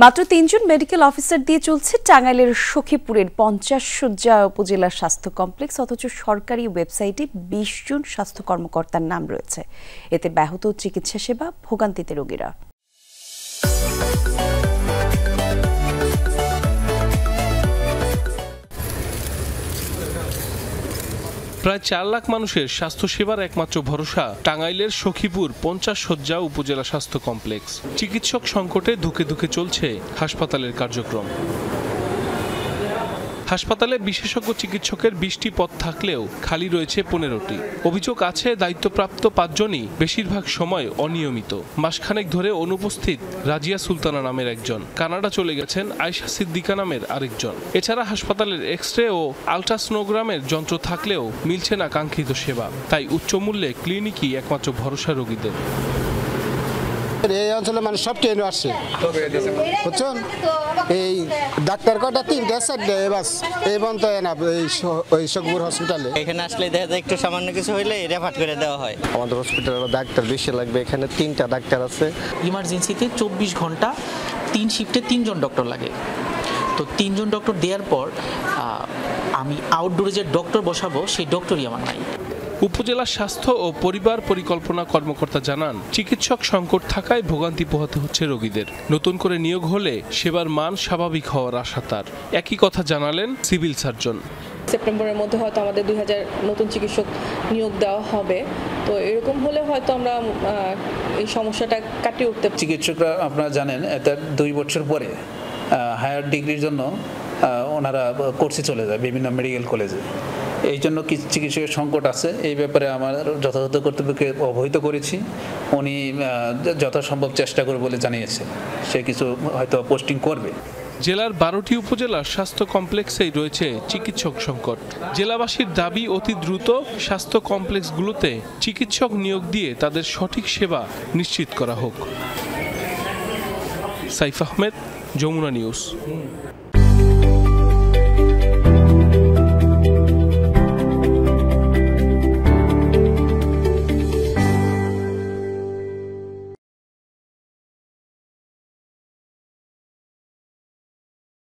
মাত্র ৩ জন medical officer দিয়ে চলছে টাঙ্গাইলের সখীপুরের ৫০ শয্যা উপজেলা স্বাস্থ্য কমপ্লেক্স, অথচ সরকারি ওয়েবসাইটে ২০ জন স্বাস্থ্য কর্মকর্তার নাম রয়েছে। এতে ব্যাহত চিকিৎসা সেবা, ভোগান্তিতে রোগীরা। প্রায় ৪ লাখ মানুষের স্বাস্থ্যসেবার একমাত্র ভরসা টাঙ্গাইলের সখীপুর ৫০ শয্যা উপজেলা স্বাস্থ্য কমপ্লেক্স। চিকিৎসক সংকটে ধুকে ধুকে চলছে হাসপাতালের কার্যক্রম। হাসপাতালে বিশেষজ্ঞ চিকিৎসকের ২০টি পদ থাকলেও খালি রয়েছে ১৫টি। অভিযোগ আছে দায়িত্বপ্রাপ্ত ৫ জনই বেশিরভাগ সময় অনিয়মিত। মাসখানেক ধরে অনুপস্থিত রাজিয়া সুলতানা নামের একজন, কানাডা চলে গেছেন আয়েশা সিদ্দিকা নামের আরেকজন। এছাড়া হাসপাতালের এক্স-রে ও আলট্রাসোনোগ্রামের যন্ত্র থাকলেও মিলছে না কাঙ্ক্ষিত সেবা। তাই উচ্চমূল্যে ক্লিনিকই একমাত্র ভরসা রোগীদের। এই অঞ্চলে মানুষ সব ট্রেনে আসছে, বুঝছেন? এই ডাক্তার কটা ৩টা ৪টা বাস এই বন্ধ না ওই সখীপুর হসপিটালে। এখানে আসলে দেখা যায় একটু সামান্য কিছু হইলে রেফার করে দেওয়া হয়। আমাদের হসপিটালে ডাক্তার বেশি লাগবে, এখানে 3টা ডাক্তার আছে। ইমার্জেন্সিতে ২৪ ঘন্টা ৩ শিফটে ৩ জন ডক্টর লাগে। তো ৩ জন ডক্টর দেওয়ার পর আমি আউটডোরে যে ডক্টর বসাবো সেই ডক্টরই আমার নাই। উপজেলা স্বাস্থ্য ও পরিবার পরিকল্পনা কর্মকর্তা জানান, চিকিৎসক সংকট থাকায় ভোগান্তি পোহাতে হচ্ছে রোগীদের। নতুন করে নিয়োগ হলে সেবার মান স্বাভাবিক হওয়ার আশা তার। একই কথা জানালেন সিভিল সার্জন। সেপ্টেম্বরের মধ্যে হয়তো আমাদের ২০০০ নতুন চিকিৎসক নিয়োগ দেওয়া হবে। তো এরকম হলে হয়তো আমরা এই সমস্যাটা কাটিয়ে উঠতে। চিকিৎসকরা আপনারা জানেন, এটা 2 বছর পরে হায়ার ডিগ্রির জন্য ওনারা কোর্সে চলে যায় বিভিন্ন মেডিকেল কলেজে। এই জন্য কি চিকিৎসকের সংকট আছে, এই ব্যাপারে আমার যথাযথ কর্তৃপক্ষকে অবহিত করেছি। উনি যথাসম্ভব চেষ্টা করবে বলে জানিয়েছে। সে কিছু হয়তো পোস্টিং করবে। জেলার 12টি উপজেলার স্বাস্থ্য কমপ্লেক্সেই রয়েছে চিকিৎসক সংকট। জেলাবাসীর দাবি, অতি দ্রুত স্বাস্থ্য কমপ্লেক্সগুলোতে চিকিৎসক নিয়োগ দিয়ে তাদের সঠিক সেবা নিশ্চিত করা হোক। সাইফ আহমেদ, যমুনা নিউজ।